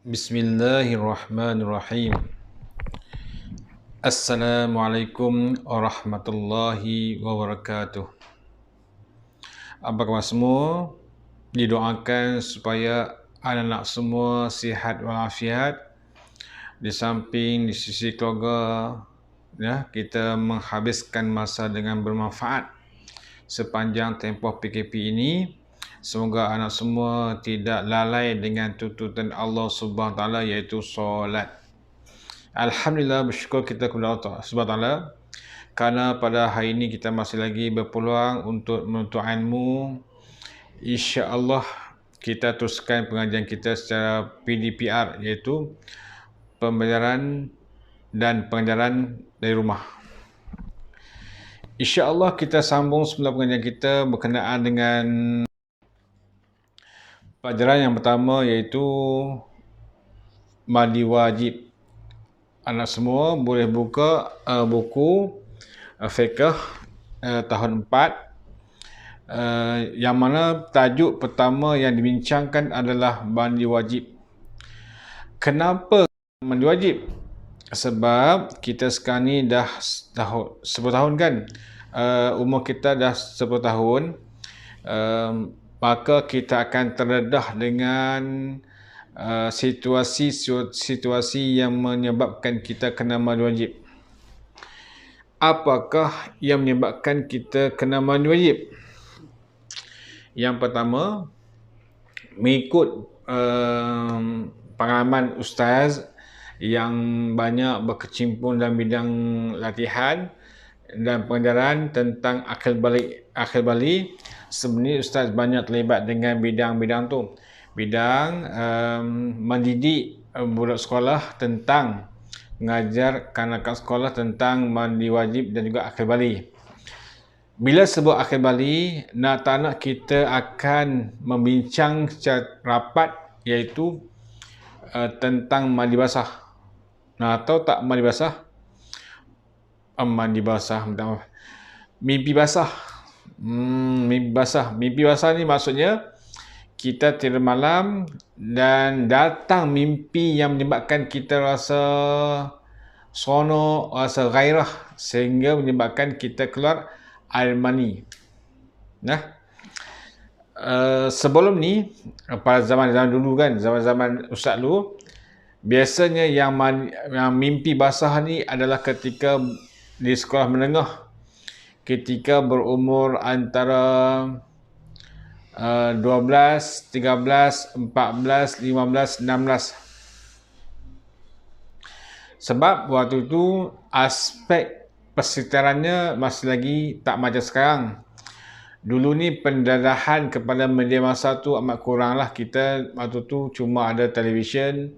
Bismillahirrahmanirrahim. Assalamualaikum warahmatullahi wabarakatuh. Apa khabar semua? Didoakan supaya anak-anak semua sihat walafiat. Di samping di sisi keluarga, kita menghabiskan masa dengan bermanfaat sepanjang tempoh PKP ini. Semoga anak semua tidak lalai dengan tuntutan Allah Subhanahu Wa Taala, iaitu solat. Alhamdulillah, bersyukur kita kepada Allah Subhanahu Wa Taala kerana pada hari ini kita masih lagi berpeluang untuk menuntut ilmu. Insya-Allah kita teruskan pengajian kita secara PDPR, iaitu pembelajaran dan pengajaran dari rumah. Insya-Allah kita sambung semula pengajian kita berkenaan dengan pelajaran yang pertama, iaitu mandi wajib. Anak semua boleh buka buku fiqh tahun 4, yang mana tajuk pertama yang dibincangkan adalah mandi wajib. Kenapa mandi wajib? Sebab kita sekarang ni dah 10 tahun kan, umur kita dah 10 tahun, maka kita akan terdedah dengan situasi yang menyebabkan kita kena mandi wajib. Apakah yang menyebabkan kita kena mandi wajib? Yang pertama, mengikut pengalaman ustaz yang banyak berkecimpung dalam bidang latihan dan pengajaran tentang akal balik. Sebenarnya ustaz banyak terlibat dengan bidang-bidang tu. Bidang mendidik budak sekolah tentang mengajar kanak-kanak sekolah tentang mandi wajib dan juga akal balik. Bila sebut akal balik, tak nak kita akan membincang secara rapat, iaitu tentang mandi basah. Tahu tak mandi basah? Mimpi basah. Mimpi basah ni maksudnya kita tidur malam dan datang mimpi yang menyebabkan kita rasa seronok, rasa gairah, sehingga menyebabkan kita keluar air mani. Sebelum ni, pada zaman dulu kan, zaman ustaz dulu, biasanya yang mimpi basah ni adalah ketika di sekolah menengah, ketika berumur antara 12, 13, 14, 15, 16. Sebab waktu itu aspek persekitarannya masih lagi tak macam sekarang. Dulu ni pendedahan kepada media masa tu amat kurang lah. Kita waktu tu cuma ada televisyen,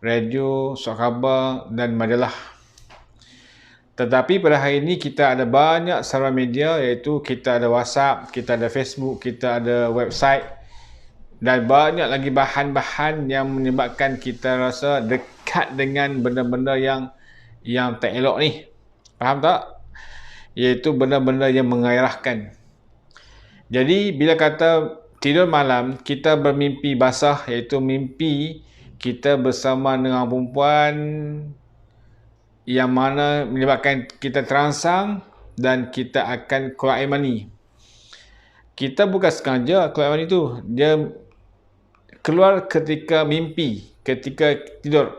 radio, surat khabar dan majalah. Tetapi pada hari ini kita ada banyak saluran media, iaitu kita ada WhatsApp, kita ada Facebook, kita ada website dan banyak lagi bahan-bahan yang menyebabkan kita rasa dekat dengan benda-benda yang tak elok ni. Faham tak? Iaitu benda-benda yang mengairahkan. Jadi bila kata tidur malam, kita bermimpi basah, iaitu mimpi kita bersama dengan perempuan yang mana menyebabkan kita terangsang dan kita akan keluar air mani. Kita bukan sengaja keluar air mani tu, dia keluar ketika mimpi, ketika tidur.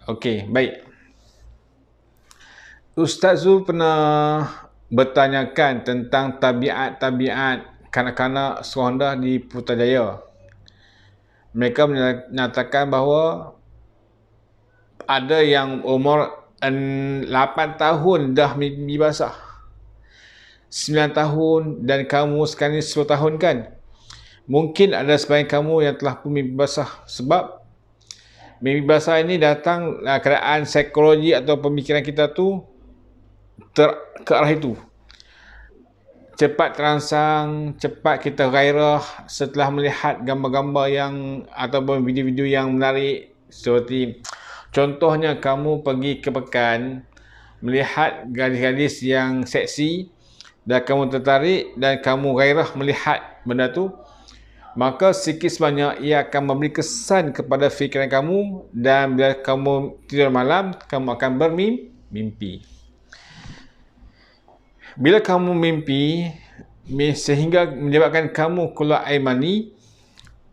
Okey, baik. Ustaz Zul pernah bertanyakan tentang tabiat-tabiat kanak-kanak sekolah di Putrajaya. Mereka menyatakan bahawa ada yang umur 8 tahun dah mimpi basah, 9 tahun, dan kamu sekarang ni 10 tahun kan. Mungkin ada sebahagian kamu yang telah pun mimpi basah. Sebab mimpi basah ini datang keadaan psikologi atau pemikiran kita tu ke arah itu. Cepat terangsang, cepat kita gairah setelah melihat gambar-gambar ataupun video-video yang menarik. Seperti contohnya kamu pergi ke pekan, melihat gadis-gadis yang seksi dan kamu tertarik dan kamu gairah melihat benda tu. maka sikit sebanyak ia akan memberi kesan kepada fikiran kamu, dan bila kamu tidur malam, kamu akan bermimpi. Bila kamu mimpi sehingga menyebabkan kamu keluar air mani,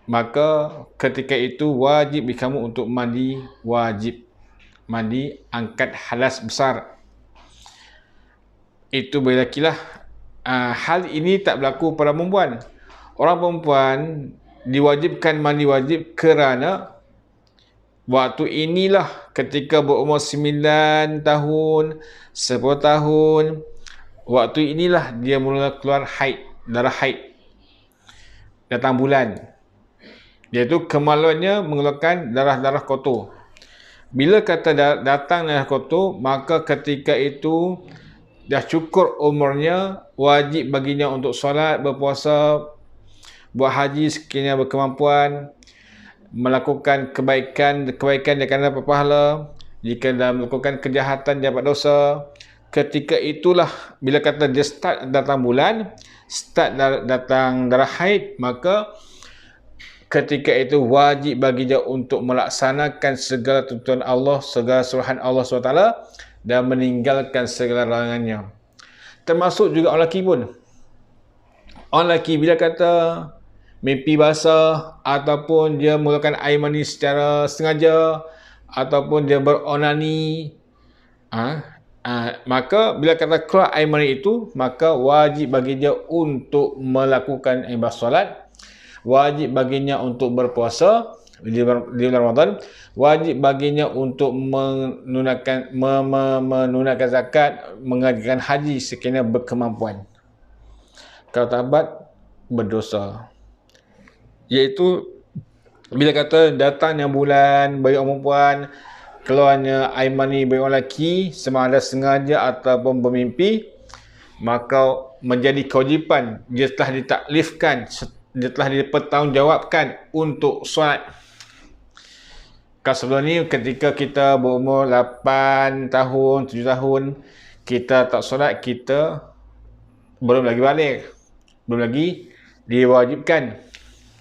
maka ketika itu wajib bagi kamu untuk mandi wajib. Mandi angkat hadas besar. Itu bagi lelaki lah. Hal ini tak berlaku pada perempuan. Orang perempuan diwajibkan mandi wajib kerana waktu inilah ketika berumur 9 tahun, 10 tahun, waktu inilah dia mula keluar haid, darah haid. Datang bulan. Iaitu kemaluannya mengeluarkan darah-darah kotor. Bila kata datang darah kotor, maka ketika itu dah cukur umurnya, wajib baginya untuk solat, berpuasa, buat haji sekiranya berkemampuan, melakukan kebaikan dia akan dapat pahala. Jika dah melakukan kejahatan dia dapat dosa. Ketika itulah bila kata dia start datang bulan, start datang darah haid, maka ketika itu wajib bagi dia untuk melaksanakan segala tuntunan Allah, segala suruhan Allah SWT, dan meninggalkan segala larangannya. Termasuk juga orang lelaki pun. Orang lelaki bila kata mimpi basah, ataupun dia mengeluarkan air mani secara sengaja, ataupun dia beronani, maka bila kata keluar air mani itu, maka wajib bagi dia untuk melakukan ibadah solat, wajib baginya untuk berpuasa di bulan Ramadan, wajib baginya untuk menunaikan zakat, mengajikan haji sekiranya berkemampuan. Kalau tak dapat, berdosa. Iaitu bila kata datangnya bulan bagi orang perempuan, keluarnya air mani bagi orang lelaki, sama ada sengaja ataupun bermimpi, maka menjadi kewajipan, dia telah ditaklifkan, dia telah dipertanggungjawabkan untuk solat. Kalau sebelum ni ketika kita berumur 8 tahun, 7 tahun, kita tak solat, kita belum lagi balik, belum lagi diwajibkan.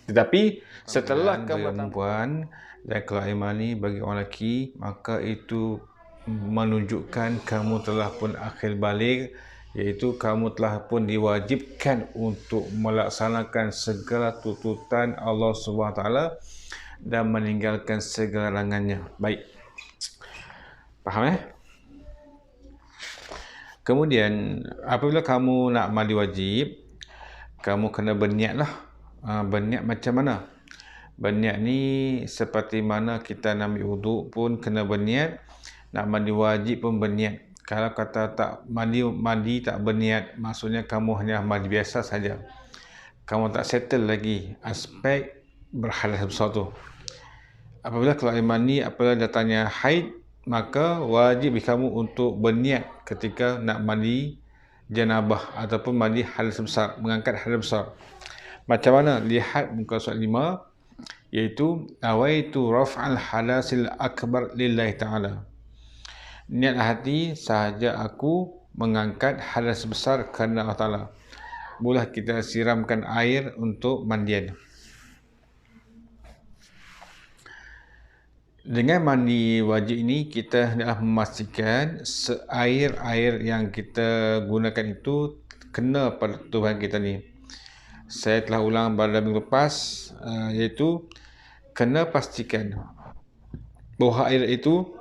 Tetapi setelah perempuan dan keluar air mani bagi orang lelaki, maka itu menunjukkan kamu telah pun akhir balik, iaitu kamu telah pun diwajibkan untuk melaksanakan segala tuntutan Allah SWT dan meninggalkan segala larangannya. Baik. Faham Kemudian apabila kamu nak mandi wajib, kamu kena berniat lah. Berniat macam mana? Berniat ni seperti mana kita nak ambil wuduk pun kena berniat, nak mandi wajib pun berniat. Kalau kata tak mandi tak berniat, maksudnya kamu hanya mandi biasa saja. Kamu tak settle lagi aspek berhadas besar tu. Apabila keluar air mani, apabila datangnya haid, maka wajib bagi kamu untuk berniat ketika nak mandi janabah ataupun mandi hadas besar, mengangkat hadas besar. Macam mana? Lihat muka surat 5, iaitu awaitu raf'al hadasil akbar lillahi ta'ala. Niat hati sahaja aku mengangkat hadas besar kerana Allah Ta'ala. Boleh kita siramkan air untuk mandian. Dengan mandi wajib ini, kita hendaklah memastikan air yang kita gunakan itu kena pada tubuh kita ni. Saya telah ulang pada minggu lepas, iaitu kena pastikan bahawa air itu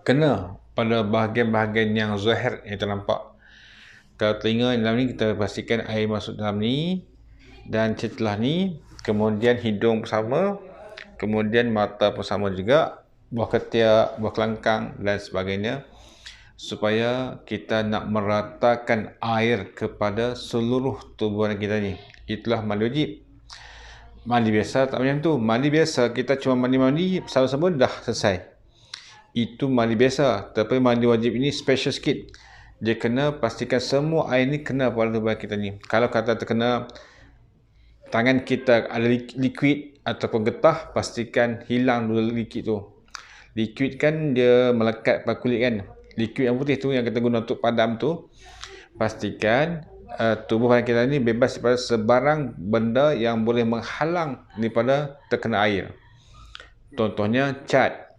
kena pada bahagian-bahagian yang zahir yang ternampak. Kalau telinga dalam ni, kita pastikan air masuk dalam ni, dan setelah ni kemudian hidung bersama, kemudian mata bersama juga, buah ketiak, buah kelangkang dan sebagainya, supaya kita nak meratakan air kepada seluruh tubuh kita ni. Itulah mandi wajib. Mandi biasa tak macam tu. Mandi biasa kita cuma mandi-mandi sama-sama dah selesai. Itu mandi biasa. Tapi mandi wajib ini special sikit. Dia kena pastikan semua air ni kena pada tubuh kita ni. Kalau kata terkena tangan kita ada liquid ataupun getah, pastikan hilang dulu liquid tu. Liquid kan dia melekat pada kulit kan. Liquid yang putih tu yang kita guna untuk padam tu, pastikan tubuh badan kita ni bebas daripada sebarang benda yang boleh menghalang daripada terkena air. Contohnya cat,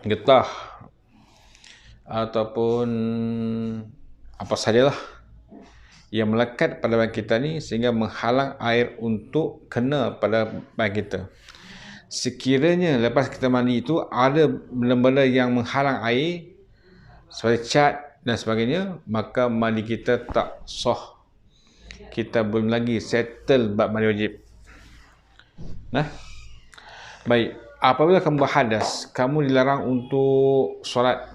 getah, ataupun apa sajalah yang melekat pada badan kita ni sehingga menghalang air untuk kena pada badan kita. Sekiranya lepas kita mandi itu ada benda-benda yang menghalang air seperti cat dan sebagainya, maka mandi kita tak sah. Kita belum lagi settle bab mandi wajib. Baik, apabila kamu berhadas, kamu dilarang untuk solat.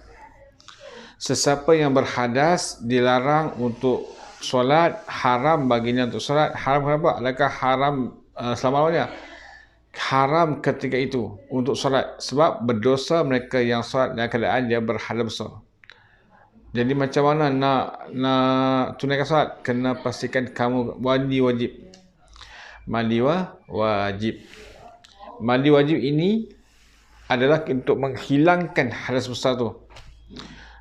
Sesiapa yang berhadas dilarang untuk solat, haram baginya untuk solat. Haram kenapa? Adakah haram selama-lamanya? Haram ketika itu untuk solat. Sebab berdosa mereka yang solat dalam keadaan dia berhadas besar. Jadi macam mana nak tunaikan solat? Kena pastikan kamu mandi wajib. Mandi wajib. Mandi wajib ini adalah untuk menghilangkan hadas besar tu.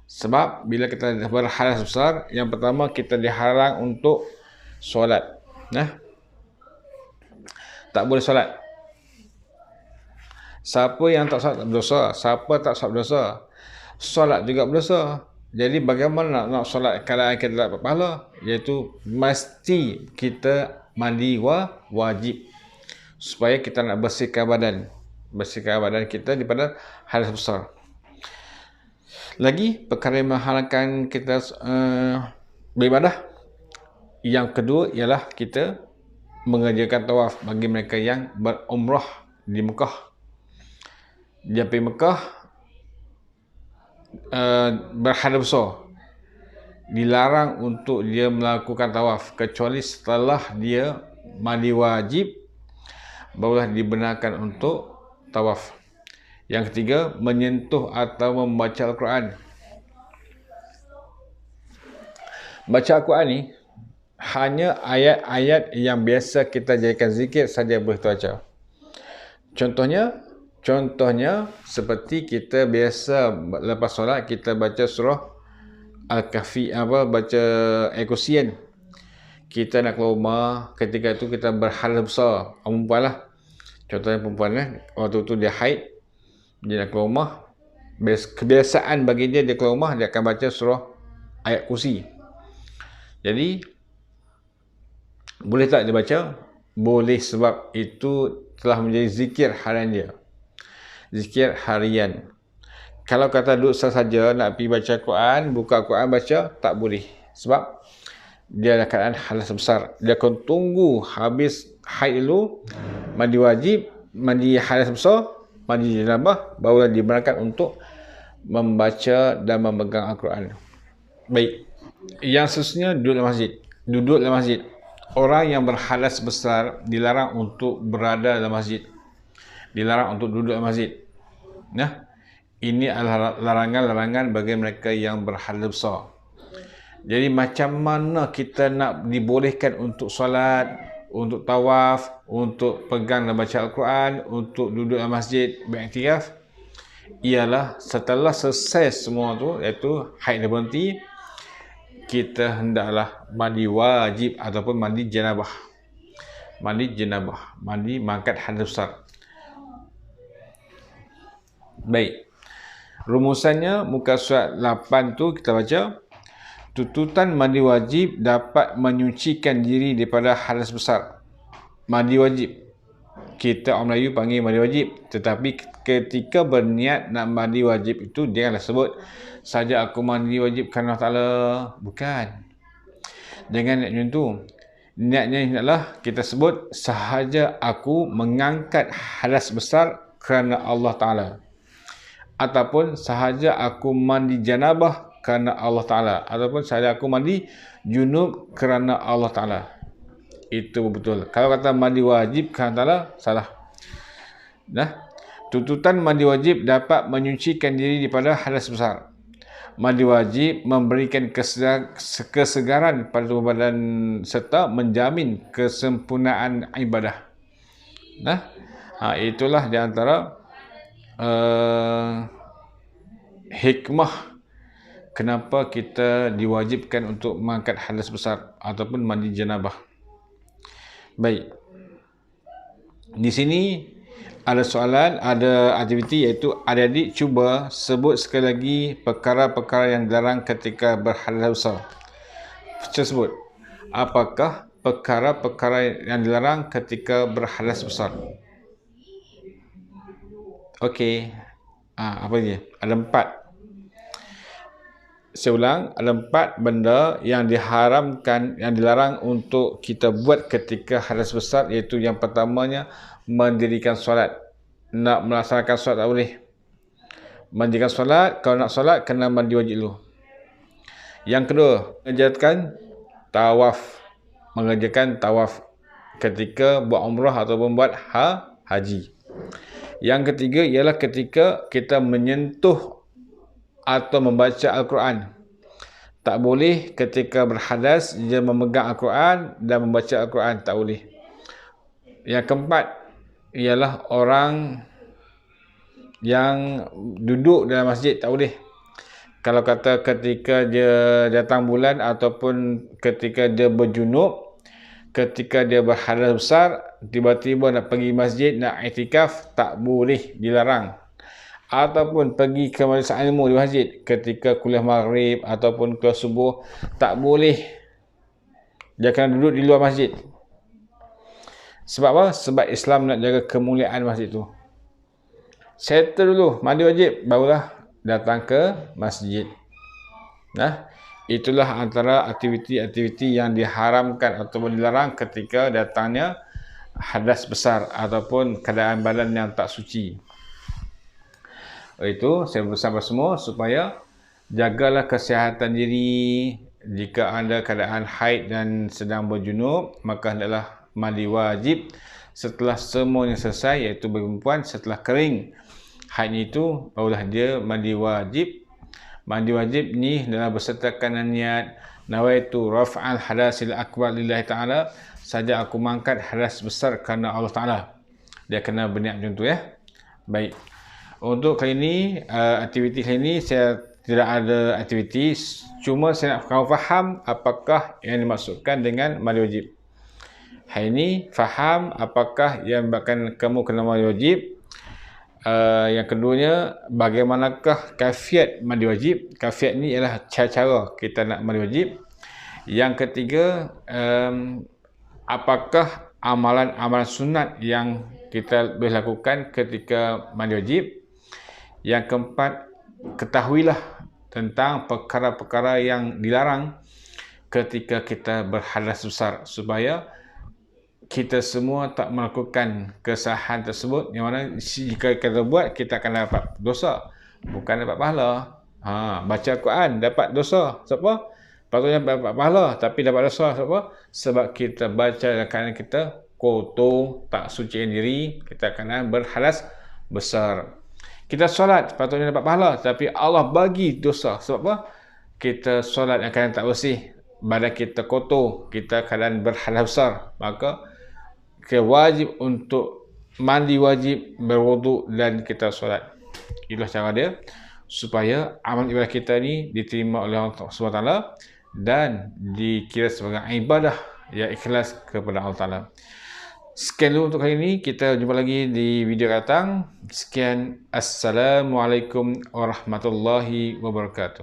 Sebab bila kita berhadas besar, yang pertama kita dihalang untuk solat. Tak boleh solat. Siapa yang tak solat tak berdosa. Siapa tak solat berdosa. Solat juga berdosa. Jadi bagaimana nak solat keadaan kita tak dapat pahala? Iaitu mesti kita mandi wajib. Supaya kita nak bersihkan badan kita daripada hadas besar. Lagi perkara yang menghalangkan kita beribadah. Yang kedua ialah kita mengerjakan tawaf bagi mereka yang berumrah di Mekah. Dia pergi Mekah berhadas besar, dilarang untuk dia melakukan tawaf kecuali setelah dia mandi wajib, barulah dibenarkan untuk tawaf. Yang ketiga, menyentuh atau membaca Al-Quran. Baca Al-Quran ni hanya ayat-ayat yang biasa kita jadikan zikir saja boleh baca. Contohnya seperti kita biasa lepas solat kita baca surah Al-Kahfi, baca Al-Kursian. Kita nak keluar rumah, ketika itu kita berhadas besar. Perempuan lah. Contohnya perempuan waktu itu dia haid, dia nak keluar rumah. Kebiasaan bagi dia keluar rumah, dia akan baca surah ayat kursi. Jadi boleh tak dia baca? Boleh, sebab itu telah menjadi zikir harian dia. Zikir harian. Kalau kata duduk sahaja nak pergi baca Quran, buka Quran baca, tak boleh. Sebab dia dalam keadaan hadas besar. Dia akan tunggu habis haid dulu, mandi wajib, mandi hadas besar, mandi janabah, barulah dibenarkan untuk membaca dan memegang Al-Quran. Baik. Yang seterusnya duduk dalam masjid. Orang yang berhadas besar dilarang untuk berada dalam masjid. Dilarang untuk duduk dalam masjid. Ini adalah larangan-larangan bagi mereka yang berhadas besar. Jadi macam mana kita nak dibolehkan untuk solat, untuk tawaf, untuk pegang dan baca Al-Quran, untuk duduk dalam masjid, beriktikaf? Ialah setelah selesai semua tu, iaitu haid dah berhenti, kita hendaklah mandi wajib ataupun mandi janabah. Mandi mangkat hadas besar. Baik. Rumusannya muka surat 8 tu kita baca. Tuntutan mandi wajib dapat menyucikan diri daripada hadas besar. Mandi wajib. Kita orang Melayu panggil mandi wajib. Tetapi ketika berniat nak mandi wajib itu, janganlah sebut saja aku mandi wajib kerana Allah Ta'ala. Bukan. Jangan niat macam tu. Niatnya adalah kita sebut sahaja aku mengangkat hadas besar kerana Allah Ta'ala. Ataupun sahaja aku mandi janabah kerana Allah Ta'ala. Ataupun sahaja aku mandi junub kerana Allah Ta'ala. Itu betul. Kalau kata mandi wajib kerana Allah Ta'ala, salah. Tuntutan mandi wajib dapat menyucikan diri daripada hadas besar. Mandi wajib memberikan kesegaran pada tubuh badan serta menjamin kesempurnaan ibadah. Itulah di antara hikmah kenapa kita diwajibkan untuk mengangkat hadas besar ataupun mandi janabah. Baik. Di sini ada soalan, ada aktiviti, iaitu adik-adik cuba sebut sekali lagi perkara-perkara yang dilarang ketika berhadas besar. Sebut. Apakah perkara-perkara yang dilarang ketika berhadas besar? Okey. Apa dia? Ada 4. Saya ulang, ada 4 benda yang diharamkan, yang dilarang untuk kita buat ketika hadas besar, iaitu yang pertamanya mendirikan solat. Nak melaksanakan solat tak boleh. Mendirikan solat, kalau nak solat kena mandi wajib dulu. Yang kedua, mengerjakan tawaf ketika buat umrah ataupun buat haji. Yang ketiga ialah ketika kita menyentuh atau membaca Al-Quran. Tak boleh ketika berhadas dia memegang Al-Quran dan membaca Al-Quran, tak boleh. Yang keempat ialah orang yang duduk dalam masjid, tak boleh. Kalau kata ketika dia datang bulan ataupun ketika dia berjunub, ketika dia berhadas besar, tiba-tiba nak pergi masjid, nak iktikaf, tak boleh, dilarang. Ataupun pergi ke majlis ilmu di masjid ketika kuliah maghrib ataupun kuliah subuh, tak boleh. Dia kena duduk di luar masjid. Sebab apa? Sebab Islam nak jaga kemuliaan masjid tu. Settle dulu, mandi wajib, barulah datang ke masjid. Itulah antara aktiviti-aktiviti yang diharamkan ataupun dilarang ketika datangnya hadas besar ataupun keadaan badan yang tak suci. Itu saya bersama semua supaya jagalah kesihatan diri. Jika anda keadaan haid dan sedang berjunub, maka hendaklah mandi wajib setelah semuanya selesai, iaitu bagi perempuan setelah kering haid itu barulah dia mandi wajib. Mandi wajib ni adalah bersertakan niat nawaitu raf'al hadasil akbar lillahi ta'ala, saja aku mengangkat hadas besar kerana Allah Ta'ala. Dia kena berniat macam tu ya. Baik. Untuk kali ini, aktiviti kali ini saya tidak ada aktiviti, cuma saya nak kamu faham apakah yang dimaksudkan dengan mandi wajib. Hari ini faham apakah yang menyebabkan kamu kena mandi wajib. Yang keduanya, bagaimanakah kaifiat mandi wajib. Kaifiat ni ialah cara-cara kita nak mandi wajib. Yang ketiga, apakah amalan-amalan sunat yang kita boleh lakukan ketika mandi wajib. Yang keempat, ketahuilah tentang perkara-perkara yang dilarang ketika kita berhadas besar, supaya kita semua tak melakukan kesalahan tersebut, yang mana jika kita buat, kita akan dapat dosa, bukan dapat pahala. Baca Al-Quran dapat dosa, sebab patutnya dapat pahala tapi dapat dosa. Sebab kita baca dalam keadaan kita kotor, tak sucikan diri, kita akan berhadas besar. Kita solat patutnya dapat pahala, tapi Allah bagi dosa. Sebab apa? Kita solat yang keadaan tak bersih, badan kita kotor, kita keadaan berhadas besar, maka kita wajib untuk mandi wajib, berwuduk dan kita solat. Itulah cara dia supaya amal ibadah kita ni diterima oleh Allah SWT dan dikira sebagai ibadah yang ikhlas kepada Allah Ta'ala. Sekian dulu untuk kali ini. Kita jumpa lagi di video akan datang. Sekian. Assalamualaikum warahmatullahi wabarakatuh.